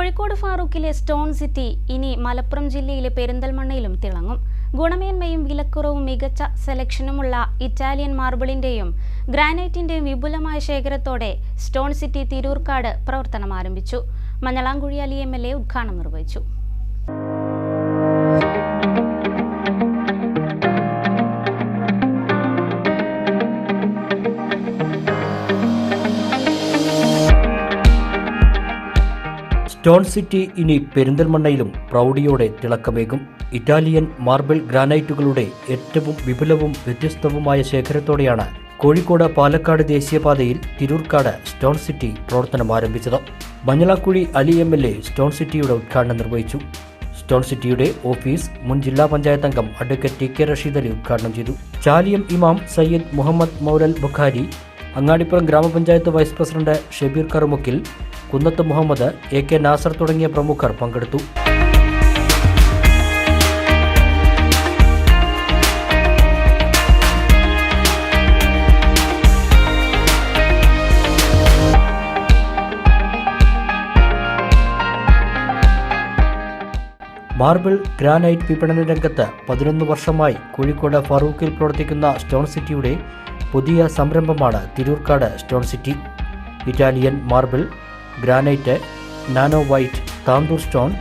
Kozhikode ഫാറൂഖിലെ stone city ഇനി മലപ്പുറം ജില്ലയിലെ പെരിന്തൽമണ്ണയിലും തിളങ്ങും. ഗുണമേന്മയും വിലക്കുറവും മികച്ച സെലക്ഷനുമുള്ള ഇറ്റാലിയൻ മാർബിളിന്റെയും ഗ്രാനൈറ്റിന്റെയും വിപുലമായ ശേഖരത്തോടെ സ്റ്റോൺ സിറ്റി തിരൂർക്കാട് പ്രവർത്തനം ആരംഭിച്ചു. മഞ്ഞളാംകുഴി അലി MLA ഉദ്ഘാടനം നിർവഹിച്ചു. സ്റ്റോൺ സിറ്റി ഇനി പെരിന്തൽമണ്ണയിലും പ്രൗഢിയോടെ തിളക്കമേകും. ഇറ്റാലിയൻ മാർബിൾ ഗ്രാനൈറ്റുകളുടെ ഏറ്റവും വിപുലവും വ്യത്യസ്തവുമായ ശേഖരത്തോടെയാണ് കോഴിക്കോട് പാലക്കാട് ദേശീയപാതയിൽ തിരൂർക്കാട് സ്റ്റോൺ സിറ്റി പ്രവർത്തനം ആരംഭിച്ചത്. മഞ്ഞളാംകുഴി അലി MLA സ്റ്റോൺ സിറ്റിയുടെ ഉദ്ഘാടനം നിർവഹിച്ചു. സ്റ്റോൺ സിറ്റിയുടെ ഓഫീസ് മുൻ ജില്ലാ പഞ്ചായത്ത് അംഗം അഡ്വക്കേറ്റ് TK റഷീദ് അലി ഉദ്ഘാടനം ചെയ്തു. ചാലിയം ഇമാം സയ്യിദ് മുഹമ്മദ് മൗലൽ ബുഖാരി, അങ്ങാടിപ്പുറം ഗ്രാമപഞ്ചായത്ത് വൈസ് പ്രസിഡന്റ് ഷബീർ കറുമുക്കിൽ, കുന്നത്ത് മുഹമ്മദ്, AK നാസർ തുടങ്ങിയ പ്രമുഖർ പങ്കെടുത്തു. മാർബിൾ ഗ്രാനൈറ്റ് വിപണന രംഗത്ത് 11 വർഷമായി കോഴിക്കോട് ഫറൂഖിൽ പ്രവർത്തിക്കുന്ന സ്റ്റോൺ സിറ്റിയുടെ പുതിയ സംരംഭമാണ് Tirurkad stone city. Italian marble, granite, nano white, Tandur stone,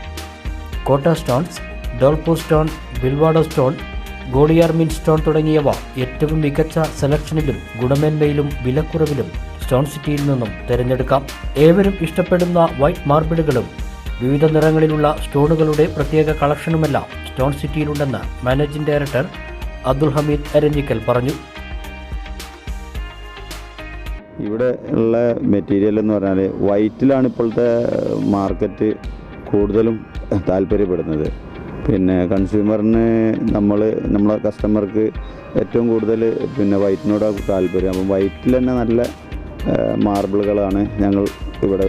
Kota stones, Dholpur stone, ബിൽവാഡോ സ്റ്റോൺ, ഗോളിയാർമിൻ സ്റ്റോൺ തുടങ്ങിയവ ഏറ്റവും മികച്ച സെലക്ഷനിലും ഗുണമേന്മയിലും വിലക്കുറവിലും സ്റ്റോൺ സിറ്റിയിൽ നിന്നും തിരഞ്ഞെടുക്കാം. ഏവരും ഇഷ്ടപ്പെടുന്ന വൈറ്റ് മാർബിളുകളും വിവിധ നിറങ്ങളിലുള്ള സ്റ്റോണുകളുടെ പ്രത്യേക കളക്ഷനുമെല്ലാം സ്റ്റോൺ സിറ്റിയിലുണ്ടെന്ന് മാനേജിംഗ് ഡയറക്ടർ അബ്ദുൽ ഹമീദ് അരഞ്ഞിക്കൽ പറഞ്ഞു. ഇവിടെ ഉള്ള മെറ്റീരിയൽ എന്ന് പറഞ്ഞാൽ വൈറ്റിലാണ് ഇപ്പോഴത്തെ മാർക്കറ്റ് കൂടുതലും താല്പര്യപ്പെടുന്നത്. പിന്നെ കൺസ്യൂമറിന് നമ്മളെ കസ്റ്റമർക്ക് ഏറ്റവും കൂടുതൽ വൈറ്റിനോടാണ് താല്പര്യം. അപ്പം വൈറ്റിൽ തന്നെ നല്ല മാർബിളുകളാണ് ഞങ്ങൾ ഇവിടെ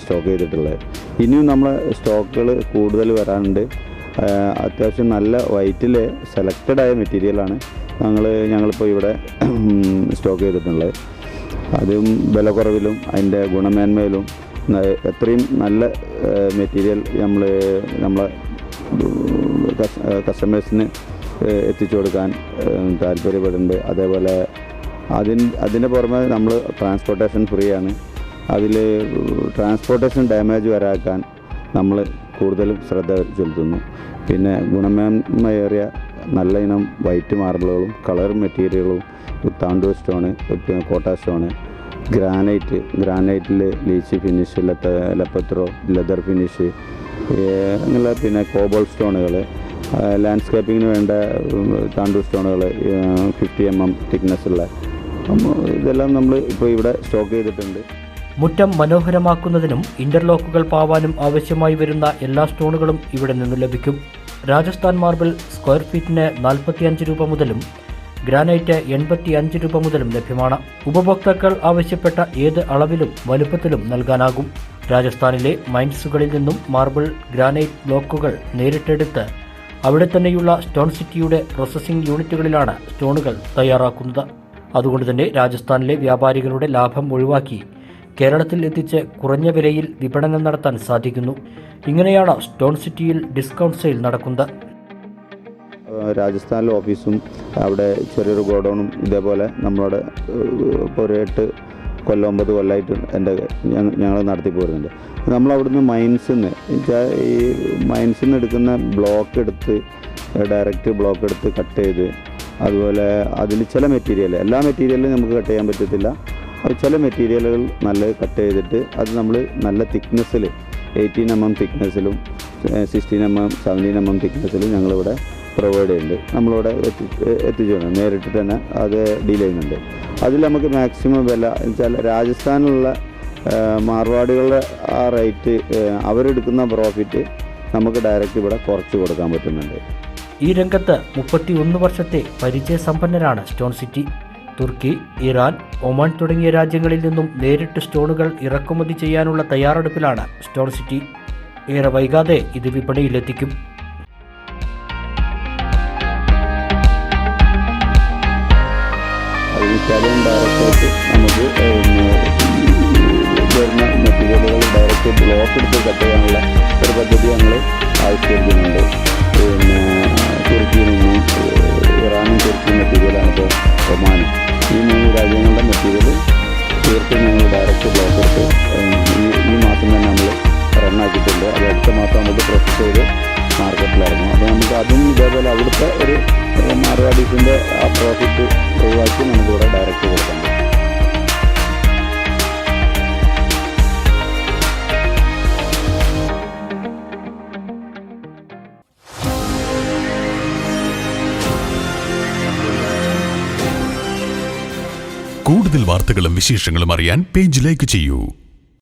സ്റ്റോക്ക് ചെയ്തിട്ടുള്ളത്. ഇനിയും നമ്മളെ സ്റ്റോക്കുകൾ കൂടുതൽ വരാനുണ്ട്. അത്യാവശ്യം നല്ല വൈറ്റിൽ സെലക്റ്റഡായ മെറ്റീരിയലാണ് ഞങ്ങളിപ്പോൾ ഇവിടെ സ്റ്റോക്ക് ചെയ്തിട്ടുള്ളത്. അതും വില കുറവിലും അതിൻ്റെ ഗുണമേന്മയിലും എത്രയും നല്ല മെറ്റീരിയൽ നമ്മളെ കസ്റ്റമേഴ്സിന് എത്തിച്ചു കൊടുക്കാൻ താല്പര്യപ്പെടുന്നുണ്ട്. അതേപോലെ അതിൻ്റെ പുറമെ നമ്മൾ ട്രാൻസ്പോർട്ടേഷൻ ഫ്രീ ആണ്. അതിൽ ട്രാൻസ്പോർട്ടേഷൻ ഡാമേജ് വരാക്കാൻ നമ്മൾ കൂടുതലും ശ്രദ്ധ ചെലുത്തുന്നു. പിന്നെ ഗുണമേന്മയേറിയ നല്ല ഇനം വൈറ്റ് മാർബിളുകളും കളർ മെറ്റീരിയലുകളും, താണ്ടൂർ സ്റ്റോണ്, കോട്ട സ്റ്റോണ്, ഗ്രാനൈറ്റിൽ ലീച്ചി ഫിനിഷ്, ലപ്പത്രോ, ലെതർ ഫിനിഷ്, അങ്ങനെ പിന്നെ കോബോൾ സ്റ്റോണുകൾ, ലാൻഡ്സ്കേപ്പിങ്ങിന് വേണ്ട താണ്ടൂർ സ്റ്റോണുകൾ 50 mm തിക്നെസ്സുള്ള, ഇതെല്ലാം നമ്മൾ ഇപ്പോൾ ഇവിടെ സ്റ്റോക്ക് ചെയ്തിട്ടുണ്ട്. മുറ്റം മനോഹരമാക്കുന്നതിനും ഇന്റർലോക്കുകൾ പാവാനും ആവശ്യമായി വരുന്ന എല്ലാ സ്റ്റോണുകളും ഇവിടെ നിന്ന് ലഭിക്കും. രാജസ്ഥാൻ മാർബിൾ സ്ക്വയർ ഫീറ്റിന് 45 രൂപ മുതലും ഗ്രാനൈറ്റ് 85 രൂപ മുതലും ലഭ്യമാണ്. ഉപഭോക്താക്കൾ ആവശ്യപ്പെട്ട ഏത് അളവിലും വലുപ്പത്തിലും നൽകാനാകും. രാജസ്ഥാനിലെ മൈൻസുകളിൽ നിന്നും മാർബിൾ ഗ്രാനൈറ്റ് ബ്ലോക്കുകൾ നേരിട്ടെടുത്ത് അവിടെ തന്നെയുള്ള സ്റ്റോൺ സിറ്റിയുടെ പ്രോസസ്സിംഗ് യൂണിറ്റുകളിലാണ് സ്റ്റോണുകൾ തയ്യാറാക്കുന്നത്. അതുകൊണ്ട് തന്നെ രാജസ്ഥാനിലെ വ്യാപാരികളുടെ ലാഭം ഒഴിവാക്കി കേരളത്തിൽ എത്തിച്ച് കുറഞ്ഞ വിലയിൽ വിപണനം നടത്താൻ സാധിക്കുന്നു. ഇങ്ങനെയാണ് സ്റ്റോൺ സിറ്റിയിൽ ഡിസ്കൗണ്ട് സെയിൽ നടക്കുന്നത്. രാജസ്ഥാനിലെ ഓഫീസും അവിടെ ചെറിയൊരു ഗോഡൗണും ഇതേപോലെ നമ്മളവിടെ ഇപ്പോൾ ഒരു 8 കൊല്ലം 9 കൊല്ലമായിട്ട് ഞങ്ങൾ നടത്തി പോരുന്നുണ്ട്. നമ്മളവിടുന്ന് ഈ മൈൻസിൽ നിന്ന് എടുക്കുന്ന ബ്ലോക്ക് എടുത്ത് ഡയറക്റ്റ് ബ്ലോക്ക് എടുത്ത് കട്ട് ചെയ്ത്, അതുപോലെ അതിൽ ചില മെറ്റീരിയൽ, എല്ലാ മെറ്റീരിയലും നമുക്ക് കട്ട് ചെയ്യാൻ പറ്റത്തില്ല. അത് ചില മെറ്റീരിയലുകൾ നല്ല കട്ട് ചെയ്തിട്ട് അത് നമ്മൾ നല്ല തിക്നെസ്സിൽ 18 mm തിക്നെസ്സിലും 16 mm 17 mm തിക്നെസ്സിലും ഞങ്ങളിവിടെ പ്രൊവൈഡ് ചെയ്യുന്നുണ്ട്. നമ്മളിവിടെ എത്തിച്ചു നേരിട്ട് തന്നെ അത് ഡീൽ ചെയ്യുന്നുണ്ട്. അതിൽ നമുക്ക് മാക്സിമം വില വെച്ചാൽ രാജസ്ഥാനിലുള്ള മാർവാടികളുടെ ആ റേറ്റ്, അവരെടുക്കുന്ന പ്രോഫിറ്റ് നമുക്ക് ഡയറക്റ്റ് ഇവിടെ കുറച്ച് കൊടുക്കാൻ പറ്റുന്നുണ്ട്. ഈ രംഗത്ത് 31 വർഷത്തെ പരിചയസമ്പന്നരാണ് സ്റ്റോൺ സിറ്റി. തുർക്കി, ഇറാൻ, ഒമാൻ തുടങ്ങിയ രാജ്യങ്ങളിൽ നിന്നും നേരിട്ട് സ്റ്റോണുകൾ ഇറക്കുമതി ചെയ്യാനുള്ള തയ്യാറെടുപ്പിലാണ് സ്റ്റോൺ സിറ്റി. ഏറെ വൈകാതെ ഇത് വിപണിയിലെത്തിക്കും. ഇറ്റാലിയൻ ഡയറക്റ്റായിട്ട് നമുക്ക് വരുന്ന മെറ്റീരിയലുകൾ ഡയറക്റ്റ് ഡയറക്റ്റ് ബ്ലോക്ക് എടുത്ത് കട്ട് ചെയ്യാനുള്ള ഒരു പദ്ധതി ഞങ്ങൾ ആവിഷ്കരിക്കുന്നുണ്ട്. പിന്നെ തുർക്കിയിൽ നിന്നും ഇറാനും തുർക്കിയും മെറ്റീരിയലാണ് ഇപ്പോൾ ഒമാനും. ഈ 3 രാജ്യങ്ങളുടെ മെറ്റീരിയൽ തീർത്തും ഞങ്ങൾ ഡയറക്റ്റ് ബ്ലോക്ക് എടുത്ത് ഈ മാസം തന്നെ നമ്മൾ റണ്ണാക്കിയിട്ടുണ്ട്. അത് അടുത്ത മാസം നമുക്ക് പ്രോസസ്സ് ചെയ്ത് മാർക്കറ്റിലിറങ്ങും. അപ്പോൾ നമുക്ക് അതും ഇതേപോലെ അവിടുത്തെ ഒരു മാർവാഡീസിൻ്റെ ആ പ്രോഫിറ്റ് ഒഴിവാക്കി നമുക്കിവിടെ ഡയറക്റ്റ് കൊടുക്കാൻ പറ്റും. കൂടുതൽ വാർത്തകളും വിശേഷങ്ങളും അറിയാൻ പേജ് ലൈക്ക് ചെയ്യൂ.